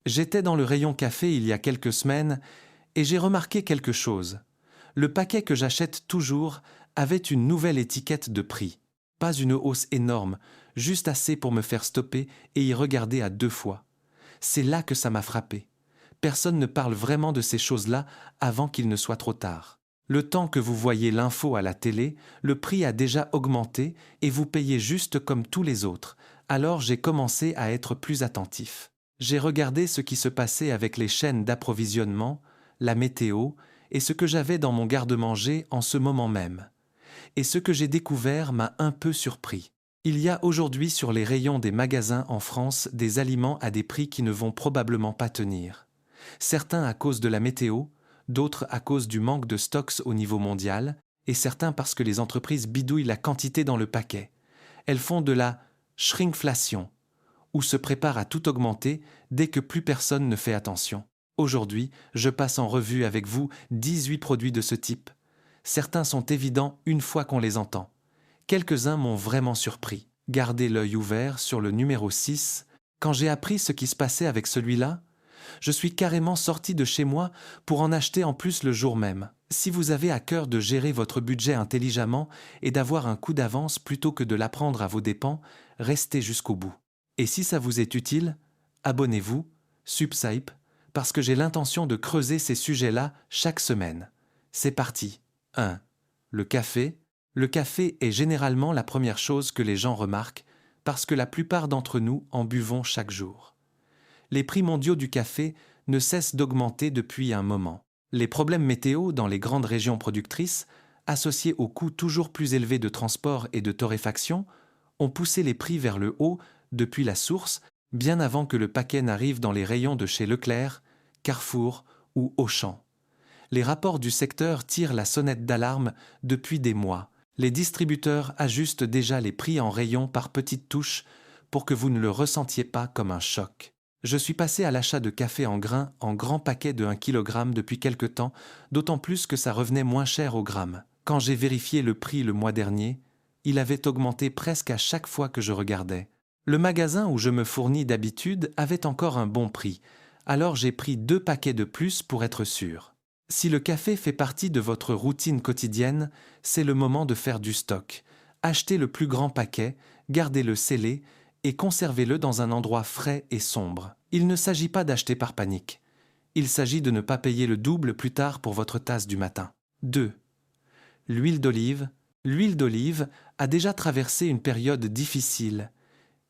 J'étais dans le rayon café il y a quelques semaines et j'ai remarqué quelque chose. Le paquet que j'achète toujours avait une nouvelle étiquette de prix. Pas une hausse énorme, juste assez pour me faire stopper et y regarder à 2 fois. C'est là que ça m'a frappé. Personne ne parle vraiment de ces choses-là avant qu'il ne soit trop tard. Le temps que vous voyez l'info à la télé, le prix a déjà augmenté et vous payez juste comme tous les autres. Alors j'ai commencé à être plus attentif. J'ai regardé ce qui se passait avec les chaînes d'approvisionnement, la météo et ce que j'avais dans mon garde-manger en ce moment même. Et ce que j'ai découvert m'a un peu surpris. Il y a aujourd'hui sur les rayons des magasins en France des aliments à des prix qui ne vont probablement pas tenir. Certains à cause de la météo, d'autres à cause du manque de stocks au niveau mondial, et certains parce que les entreprises bidouillent la quantité dans le paquet. Elles font de la shrinkflation, ou se préparent à tout augmenter dès que plus personne ne fait attention. Aujourd'hui, je passe en revue avec vous 18 produits de ce type. Certains sont évidents une fois qu'on les entend. Quelques-uns m'ont vraiment surpris. Gardez l'œil ouvert sur le numéro 6. Quand j'ai appris ce qui se passait avec celui-là, je suis carrément sorti de chez moi pour en acheter en plus le jour même. Si vous avez à cœur de gérer votre budget intelligemment et d'avoir un coup d'avance plutôt que de l'apprendre à vos dépens, restez jusqu'au bout. Et si ça vous est utile, abonnez-vous, subscribe, parce que j'ai l'intention de creuser ces sujets-là chaque semaine. C'est parti. 1. Le café. Le café est généralement la première chose que les gens remarquent parce que la plupart d'entre nous en buvons chaque jour. Les prix mondiaux du café ne cessent d'augmenter depuis un moment. Les problèmes météo dans les grandes régions productrices, associés aux coûts toujours plus élevés de transport et de torréfaction, ont poussé les prix vers le haut depuis la source, bien avant que le paquet n'arrive dans les rayons de chez Leclerc, Carrefour ou Auchan. Les rapports du secteur tirent la sonnette d'alarme depuis des mois. Les distributeurs ajustent déjà les prix en rayon par petites touches pour que vous ne le ressentiez pas comme un choc. Je suis passé à l'achat de café en grains en grands paquets de 1 kg depuis quelque temps, d'autant plus que ça revenait moins cher au gramme. Quand j'ai vérifié le prix le mois dernier, il avait augmenté presque à chaque fois que je regardais. Le magasin où je me fournis d'habitude avait encore un bon prix, alors j'ai pris 2 paquets de plus pour être sûr. Si le café fait partie de votre routine quotidienne, c'est le moment de faire du stock. Achetez le plus grand paquet, gardez-le scellé et conservez-le dans un endroit frais et sombre. Il ne s'agit pas d'acheter par panique. Il s'agit de ne pas payer le double plus tard pour votre tasse du matin. 2. L'huile d'olive. L'huile d'olive a déjà traversé une période difficile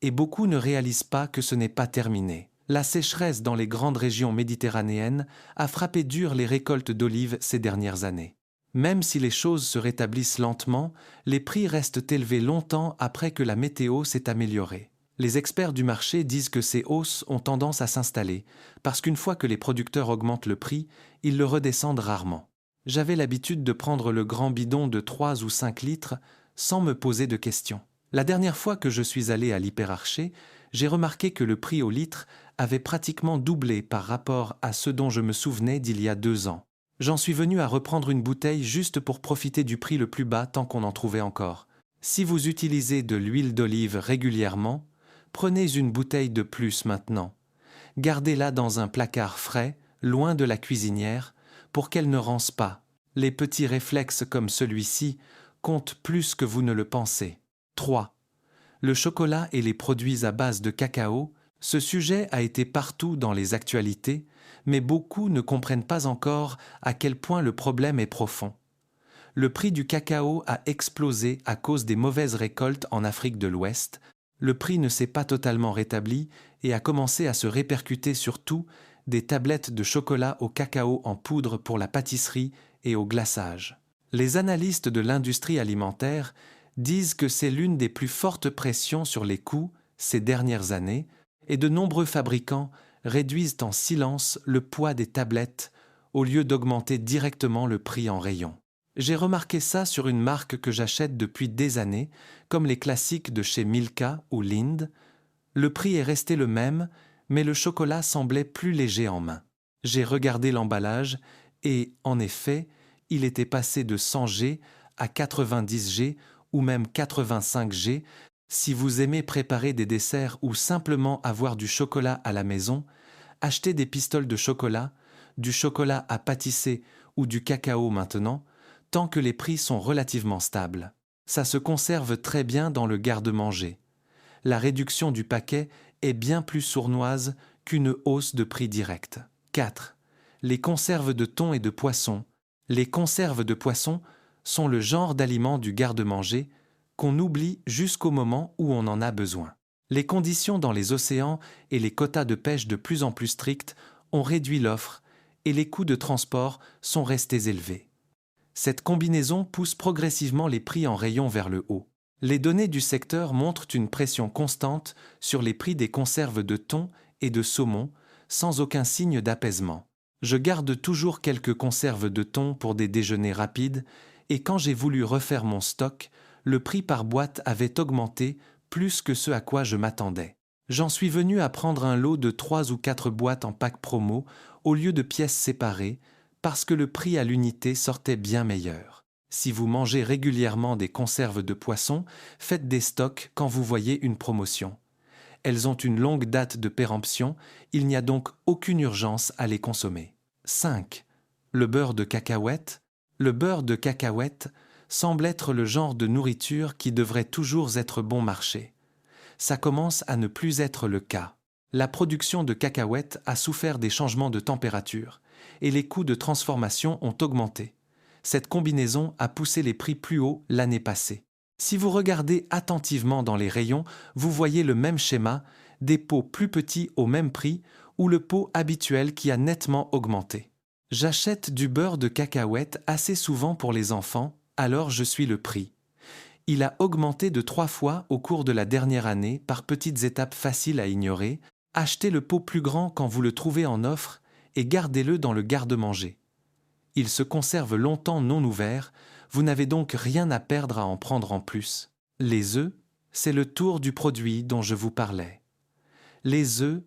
et beaucoup ne réalisent pas que ce n'est pas terminé. La sécheresse dans les grandes régions méditerranéennes a frappé dur les récoltes d'olives ces dernières années. Même si les choses se rétablissent lentement, les prix restent élevés longtemps après que la météo s'est améliorée. Les experts du marché disent que ces hausses ont tendance à s'installer, parce qu'une fois que les producteurs augmentent le prix, ils le redescendent rarement. J'avais l'habitude de prendre le grand bidon de 3 ou 5 litres sans me poser de questions. La dernière fois que je suis allé à l'hypermarché, j'ai remarqué que le prix au litre avait pratiquement doublé par rapport à ce dont je me souvenais d'il y a 2 ans. J'en suis venu à reprendre une bouteille juste pour profiter du prix le plus bas tant qu'on en trouvait encore. Si vous utilisez de l'huile d'olive régulièrement, prenez une bouteille de plus maintenant. Gardez-la dans un placard frais, loin de la cuisinière, pour qu'elle ne rance pas. Les petits réflexes comme celui-ci comptent plus que vous ne le pensez. 3. Le chocolat et les produits à base de cacao. Ce sujet a été partout dans les actualités, mais beaucoup ne comprennent pas encore à quel point le problème est profond. Le prix du cacao a explosé à cause des mauvaises récoltes en Afrique de l'Ouest. Le prix ne s'est pas totalement rétabli et a commencé à se répercuter sur tout, des tablettes de chocolat au cacao en poudre pour la pâtisserie et au glaçage. Les analystes de l'industrie alimentaire disent que c'est l'une des plus fortes pressions sur les coûts ces dernières années, et de nombreux fabricants réduisent en silence le poids des tablettes au lieu d'augmenter directement le prix en rayon. J'ai remarqué ça sur une marque que j'achète depuis des années, comme les classiques de chez Milka ou Lind. Le prix est resté le même, mais le chocolat semblait plus léger en main. J'ai regardé l'emballage et, en effet, il était passé de 100 G à 90 G ou même 85 G. Si vous aimez préparer des desserts ou simplement avoir du chocolat à la maison, Achetez des pistoles de chocolat, du chocolat à pâtisser ou du cacao maintenant, tant que les prix sont relativement stables. Ça se conserve très bien dans le garde-manger. La réduction du paquet est bien plus sournoise qu'une hausse de prix directe. 4. Les conserves de thon et de poisson. Les conserves de poisson sont le genre d'aliment du garde-manger qu'on oublie jusqu'au moment où on en a besoin. Les conditions dans les océans et les quotas de pêche de plus en plus stricts ont réduit l'offre et les coûts de transport sont restés élevés. Cette combinaison pousse progressivement les prix en rayon vers le haut. Les données du secteur montrent une pression constante sur les prix des conserves de thon et de saumon, sans aucun signe d'apaisement. Je garde toujours quelques conserves de thon pour des déjeuners rapides, et quand j'ai voulu refaire mon stock, le prix par boîte avait augmenté plus que ce à quoi je m'attendais. J'en suis venu à prendre un lot de 3 ou 4 boîtes en pack promo au lieu de pièces séparées, parce que le prix à l'unité sortait bien meilleur. Si vous mangez régulièrement des conserves de poisson, faites des stocks quand vous voyez une promotion. Elles ont une longue date de péremption, il n'y a donc aucune urgence à les consommer. 5. Le beurre de cacahuète. Le beurre de cacahuète semble être le genre de nourriture qui devrait toujours être bon marché. Ça commence à ne plus être le cas. La production de cacahuètes a souffert des changements de température et les coûts de transformation ont augmenté. Cette combinaison a poussé les prix plus haut l'année passée. Si vous regardez attentivement dans les rayons, vous voyez le même schéma, des pots plus petits au même prix ou le pot habituel qui a nettement augmenté. J'achète du beurre de cacahuète assez souvent pour les enfants, alors je suis le prix. Il a augmenté de 3 fois au cours de la dernière année par petites étapes faciles à ignorer. Achetez le pot plus grand quand vous le trouvez en offre et gardez-le dans le garde-manger. Il se conserve longtemps non ouvert, vous n'avez donc rien à perdre à en prendre en plus. Les œufs, c'est le tour du produit dont je vous parlais. Les œufs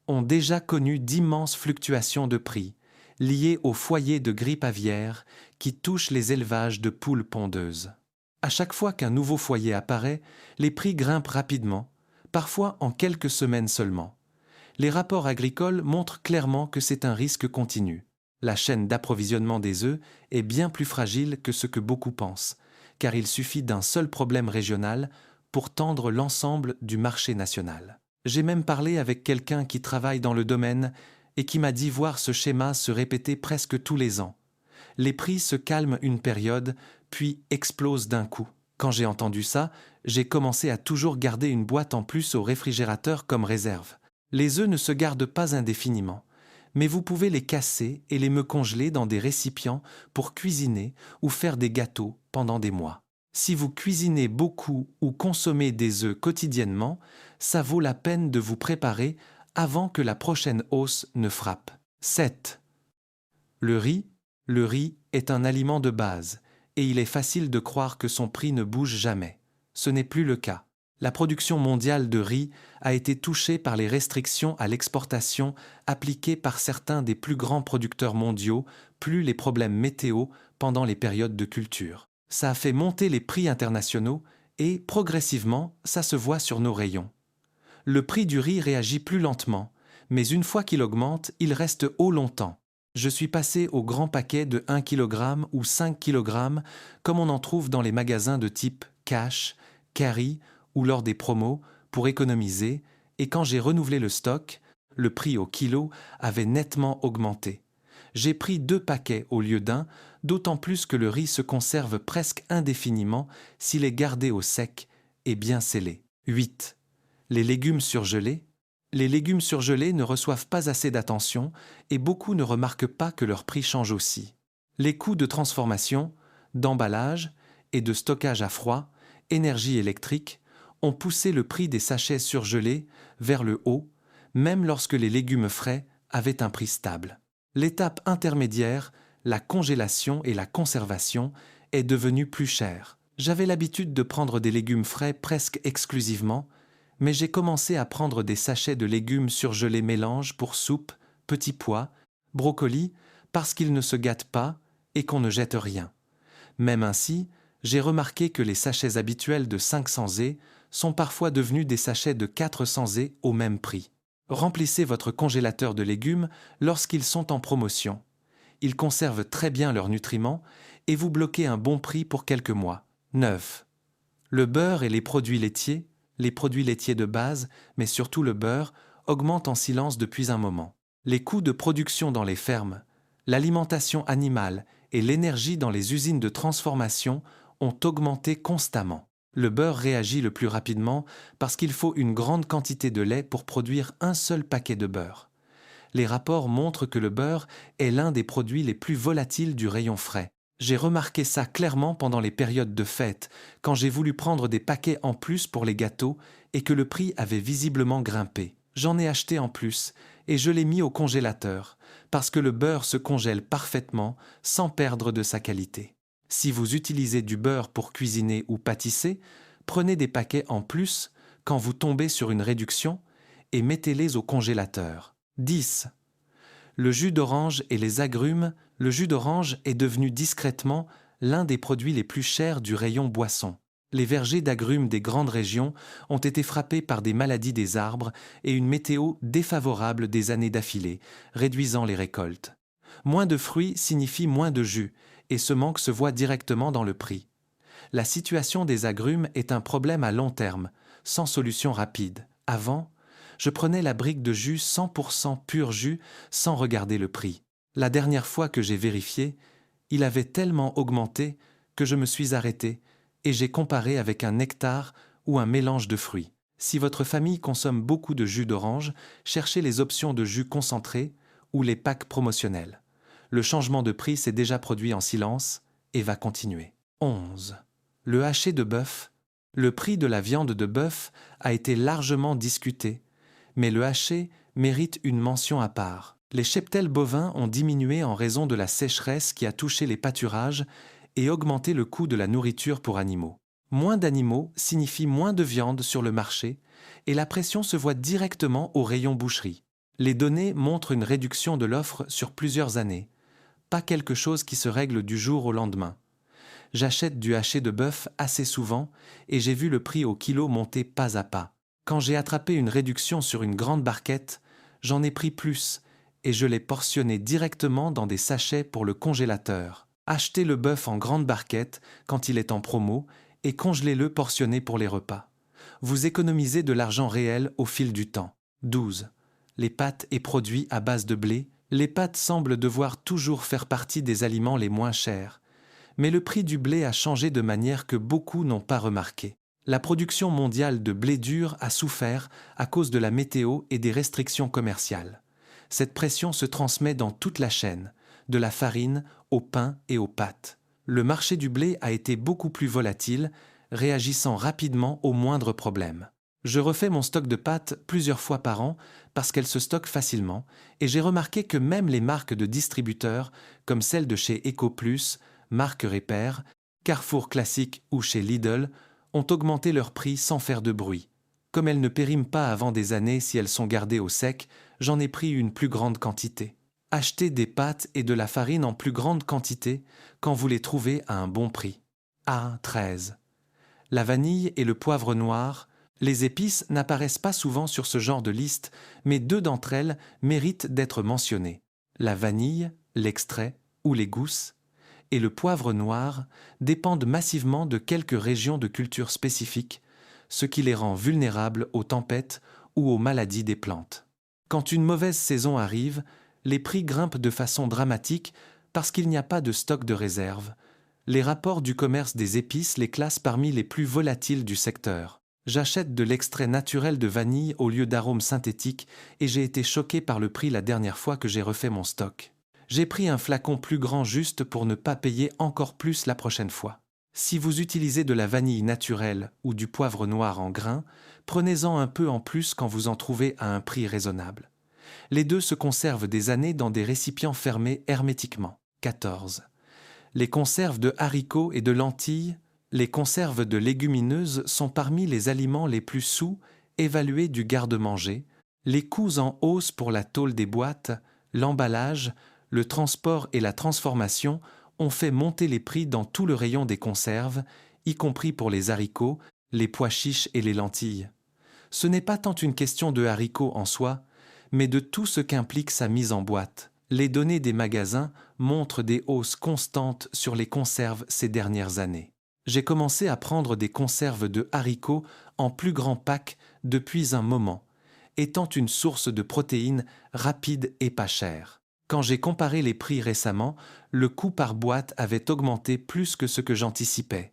ont déjà connu d'immenses fluctuations de prix, liées au foyer de grippe aviaire qui touche les élevages de poules pondeuses. À chaque fois qu'un nouveau foyer apparaît, les prix grimpent rapidement, parfois en quelques semaines seulement. Les rapports agricoles montrent clairement que c'est un risque continu. La chaîne d'approvisionnement des œufs est bien plus fragile que ce que beaucoup pensent, car il suffit d'un seul problème régional pour tendre l'ensemble du marché national. J'ai même parlé avec quelqu'un qui travaille dans le domaine et qui m'a dit voir ce schéma se répéter presque tous les ans. Les prix se calment une période, puis explosent d'un coup. Quand j'ai entendu ça, j'ai commencé à toujours garder une boîte en plus au réfrigérateur comme réserve. Les œufs ne se gardent pas indéfiniment, mais vous pouvez les casser et les me congeler dans des récipients pour cuisiner ou faire des gâteaux pendant des mois. Si vous cuisinez beaucoup ou consommez des œufs quotidiennement, ça vaut la peine de vous préparer avant que la prochaine hausse ne frappe. 7. Le riz. Le riz est un aliment de base, et il est facile de croire que son prix ne bouge jamais. Ce n'est plus le cas. La production mondiale de riz a été touchée par les restrictions à l'exportation appliquées par certains des plus grands producteurs mondiaux, plus les problèmes météo pendant les périodes de culture. Ça a fait monter les prix internationaux et, progressivement, ça se voit sur nos rayons. Le prix du riz réagit plus lentement, mais une fois qu'il augmente, il reste haut longtemps. Je suis passé au grand paquet de 1 kg ou 5 kg, comme on en trouve dans les magasins de type Cash, Carry ou lors des promos, pour économiser, et quand j'ai renouvelé le stock, le prix au kilo avait nettement augmenté. J'ai pris 2 paquets au lieu d'un, d'autant plus que le riz se conserve presque indéfiniment s'il est gardé au sec et bien scellé. 8. Les légumes surgelés. Les légumes surgelés ne reçoivent pas assez d'attention et beaucoup ne remarquent pas que leur prix change aussi. Les coûts de transformation, d'emballage et de stockage à froid, énergie électrique, ont poussé le prix des sachets surgelés vers le haut, même lorsque les légumes frais avaient un prix stable. L'étape intermédiaire, la congélation et la conservation, est devenue plus chère. J'avais l'habitude de prendre des légumes frais presque exclusivement, mais j'ai commencé à prendre des sachets de légumes surgelés mélange pour soupe, petits pois, brocolis, parce qu'ils ne se gâtent pas et qu'on ne jette rien. Même ainsi, j'ai remarqué que les sachets habituels de 500 E sont parfois devenus des sachets de 400 E au même prix. Remplissez votre congélateur de légumes lorsqu'ils sont en promotion. Ils conservent très bien leurs nutriments et vous bloquez un bon prix pour quelques mois. 9. Le beurre et les produits laitiers de base, mais surtout le beurre, augmentent en silence depuis un moment. Les coûts de production dans les fermes, l'alimentation animale et l'énergie dans les usines de transformation ont augmenté constamment. Le beurre réagit le plus rapidement parce qu'il faut une grande quantité de lait pour produire un seul paquet de beurre. Les rapports montrent que le beurre est l'un des produits les plus volatiles du rayon frais. J'ai remarqué ça clairement pendant les périodes de fête, quand j'ai voulu prendre des paquets en plus pour les gâteaux et que le prix avait visiblement grimpé. J'en ai acheté en plus et je l'ai mis au congélateur, parce que le beurre se congèle parfaitement sans perdre de sa qualité. Si vous utilisez du beurre pour cuisiner ou pâtisser, prenez des paquets en plus quand vous tombez sur une réduction et mettez-les au congélateur. 10. Le jus d'orange et les agrumes, le jus d'orange est devenu discrètement l'un des produits les plus chers du rayon boisson. Les vergers d'agrumes des grandes régions ont été frappés par des maladies des arbres et une météo défavorable des années d'affilée, réduisant les récoltes. Moins de fruits signifie moins de jus, et ce manque se voit directement dans le prix. La situation des agrumes est un problème à long terme, sans solution rapide. Avant, je prenais la brique de jus 100% pur jus sans regarder le prix. La dernière fois que j'ai vérifié, il avait tellement augmenté que je me suis arrêté et j'ai comparé avec un nectar ou un mélange de fruits. Si votre famille consomme beaucoup de jus d'orange, cherchez les options de jus concentré ou les packs promotionnels. Le changement de prix s'est déjà produit en silence et va continuer. 11. Le haché de bœuf. Le prix de la viande de bœuf a été largement discuté, mais le haché mérite une mention à part. Les cheptels bovins ont diminué en raison de la sécheresse qui a touché les pâturages et augmenté le coût de la nourriture pour animaux. Moins d'animaux signifie moins de viande sur le marché et la pression se voit directement au rayon boucherie. Les données montrent une réduction de l'offre sur plusieurs années, pas quelque chose qui se règle du jour au lendemain. J'achète du haché de bœuf assez souvent et j'ai vu le prix au kilo monter pas à pas. Quand j'ai attrapé une réduction sur une grande barquette, j'en ai pris plus et je l'ai portionné directement dans des sachets pour le congélateur. Achetez le bœuf en grande barquette quand il est en promo et congelez-le portionné pour les repas. Vous économisez de l'argent réel au fil du temps. 12. Les pâtes et produits à base de blé. Les pâtes semblent devoir toujours faire partie des aliments les moins chers. Mais le prix du blé a changé de manière que beaucoup n'ont pas remarqué. La production mondiale de blé dur a souffert à cause de la météo et des restrictions commerciales. Cette pression se transmet dans toute la chaîne, de la farine au pain et aux pâtes. Le marché du blé a été beaucoup plus volatile, réagissant rapidement aux moindres problèmes. Je refais mon stock de pâtes plusieurs fois par an parce qu'elles se stockent facilement et j'ai remarqué que même les marques de distributeurs, comme celles de chez EcoPlus, Marque Repère, Carrefour Classique ou chez Lidl, ont augmenté leur prix sans faire de bruit. Comme elles ne périment pas avant des années si elles sont gardées au sec, j'en ai pris une plus grande quantité. Achetez des pâtes et de la farine en plus grande quantité quand vous les trouvez à un bon prix. A13. La vanille et le poivre noir. Les épices n'apparaissent pas souvent sur ce genre de liste, mais deux d'entre elles méritent d'être mentionnées. La vanille, l'extrait ou les gousses, et le poivre noir dépendent massivement de quelques régions de culture spécifiques, ce qui les rend vulnérables aux tempêtes ou aux maladies des plantes. Quand une mauvaise saison arrive, les prix grimpent de façon dramatique parce qu'il n'y a pas de stock de réserve. Les rapports du commerce des épices les classent parmi les plus volatiles du secteur. J'achète de l'extrait naturel de vanille au lieu d'arômes synthétiques et j'ai été choqué par le prix la dernière fois que j'ai refait mon stock. J'ai pris un flacon plus grand juste pour ne pas payer encore plus la prochaine fois. Si vous utilisez de la vanille naturelle ou du poivre noir en grains, prenez-en un peu en plus quand vous en trouvez à un prix raisonnable. Les deux se conservent des années dans des récipients fermés hermétiquement. 14. Les conserves de haricots et de lentilles. Les conserves de légumineuses sont parmi les aliments les plus sous-évalués du garde-manger. Les coûts en hausse pour la tôle des boîtes, l'emballage, le transport et la transformation ont fait monter les prix dans tout le rayon des conserves, y compris pour les haricots, les pois chiches et les lentilles. Ce n'est pas tant une question de haricots en soi, mais de tout ce qu'implique sa mise en boîte. Les données des magasins montrent des hausses constantes sur les conserves ces dernières années. J'ai commencé à prendre des conserves de haricots en plus grand pack depuis un moment, étant une source de protéines rapide et pas chère. Quand j'ai comparé les prix récemment, le coût par boîte avait augmenté plus que ce que j'anticipais.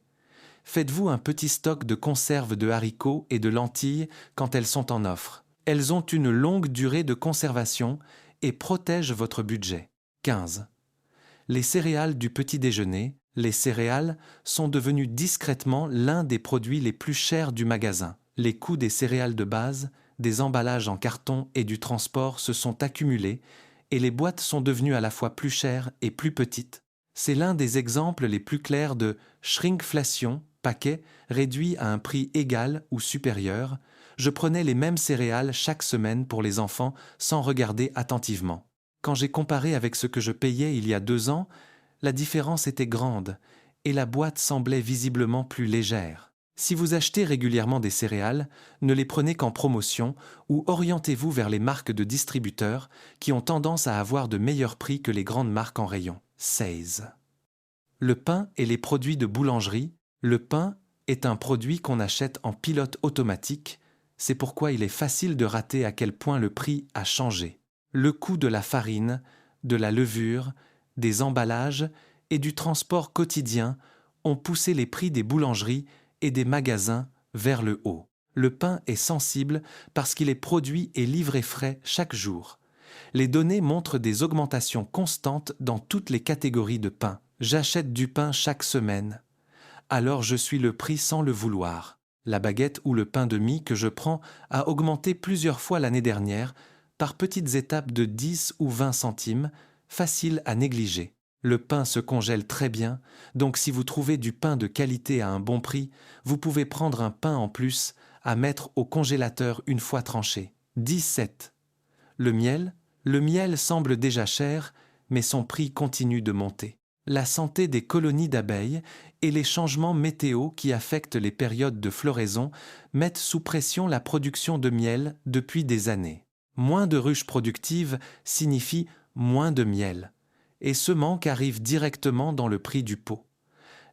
Faites-vous un petit stock de conserves de haricots et de lentilles quand elles sont en offre. Elles ont une longue durée de conservation et protègent votre budget. 15. Les céréales du petit déjeuner. Les céréales sont devenues discrètement l'un des produits les plus chers du magasin. Les coûts des céréales de base, des emballages en carton et du transport se sont accumulés et les boîtes sont devenues à la fois plus chères et plus petites. C'est l'un des exemples les plus clairs de shrinkflation, paquet réduit à un prix égal ou supérieur. Je prenais les mêmes céréales chaque semaine pour les enfants sans regarder attentivement. Quand j'ai comparé avec ce que je payais il y a 2 ans, la différence était grande et la boîte semblait visiblement plus légère. Si vous achetez régulièrement des céréales, ne les prenez qu'en promotion ou orientez-vous vers les marques de distributeurs qui ont tendance à avoir de meilleurs prix que les grandes marques en rayon. 16. Le pain et les produits de boulangerie. Le pain est un produit qu'on achète en pilote automatique, c'est pourquoi il est facile de rater à quel point le prix a changé. Le coût de la farine, de la levure, des emballages et du transport quotidien ont poussé les prix des boulangeries et des magasins vers le haut. Le pain est sensible parce qu'il est produit et livré frais chaque jour. Les données montrent des augmentations constantes dans toutes les catégories de pain. J'achète du pain chaque semaine. Alors je suis le prix sans le vouloir. La baguette ou le pain de mie que je prends a augmenté plusieurs fois l'année dernière, par petites étapes de 10 ou 20 centimes, facile à négliger. Le pain se congèle très bien, donc si vous trouvez du pain de qualité à un bon prix, vous pouvez prendre un pain en plus à mettre au congélateur une fois tranché. 17. Le miel semble déjà cher, mais son prix continue de monter. La santé des colonies d'abeilles et les changements météo qui affectent les périodes de floraison mettent sous pression la production de miel depuis des années. Moins de ruches productives signifie moins de miel, et ce manque arrive directement dans le prix du pot.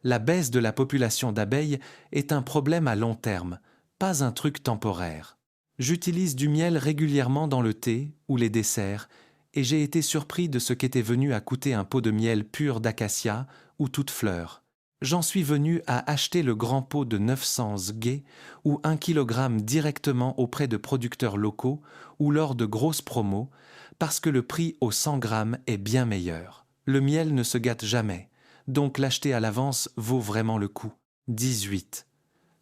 La baisse de la population d'abeilles est un problème à long terme, pas un truc temporaire. J'utilise du miel régulièrement dans le thé ou les desserts, et j'ai été surpris de ce qu'était venu à coûter un pot de miel pur d'acacia ou toute fleur. J'en suis venu à acheter le grand pot de 900 gués ou 1 kg directement auprès de producteurs locaux ou lors de grosses promos, parce que le prix au 100 grammes est bien meilleur. Le miel ne se gâte jamais, donc l'acheter à l'avance vaut vraiment le coup. 18.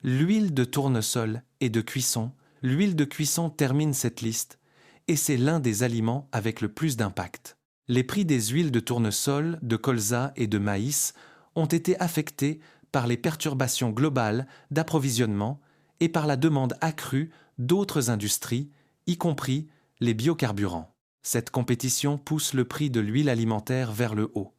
L'huile de tournesol et de cuisson. L'huile de cuisson termine cette liste, et c'est l'un des aliments avec le plus d'impact. Les prix des huiles de tournesol, de colza et de maïs ont été affectés par les perturbations globales d'approvisionnement et par la demande accrue d'autres industries, y compris les biocarburants. Cette compétition pousse le prix de l'huile alimentaire vers le haut.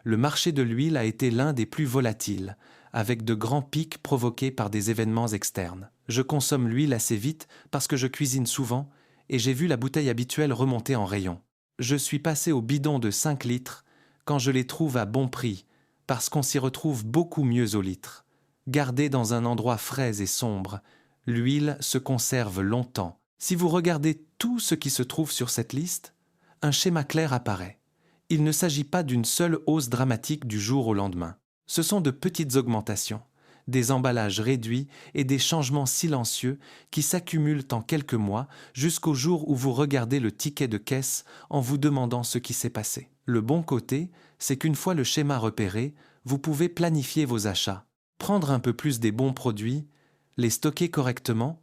Le marché de l'huile a été l'un des plus volatiles, avec de grands pics provoqués par des événements externes. Je consomme l'huile assez vite parce que je cuisine souvent et j'ai vu la bouteille habituelle remonter en rayon. Je suis passé au bidon de 5 litres quand je les trouve à bon prix, parce qu'on s'y retrouve beaucoup mieux au litre. Gardée dans un endroit frais et sombre, l'huile se conserve longtemps. Si vous regardez tout ce qui se trouve sur cette liste, un schéma clair apparaît. Il ne s'agit pas d'une seule hausse dramatique du jour au lendemain. Ce sont de petites augmentations, des emballages réduits et des changements silencieux qui s'accumulent en quelques mois jusqu'au jour où vous regardez le ticket de caisse en vous demandant ce qui s'est passé. Le bon côté, c'est qu'une fois le schéma repéré, vous pouvez planifier vos achats, prendre un peu plus des bons produits, les stocker correctement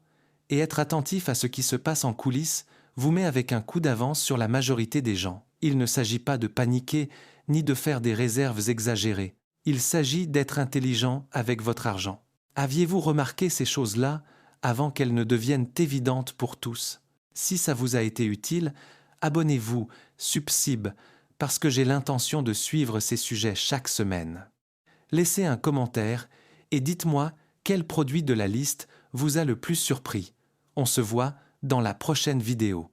et être attentif à ce qui se passe en coulisses vous met avec un coup d'avance sur la majorité des gens. Il ne s'agit pas de paniquer ni de faire des réserves exagérées. Il s'agit d'être intelligent avec votre argent. Aviez-vous remarqué ces choses-là avant qu'elles ne deviennent évidentes pour tous? Si ça vous a été utile, abonnez-vous, subscribe, parce que j'ai l'intention de suivre ces sujets chaque semaine. Laissez un commentaire et dites-moi quel produit de la liste vous a le plus surpris. On se voit dans la prochaine vidéo.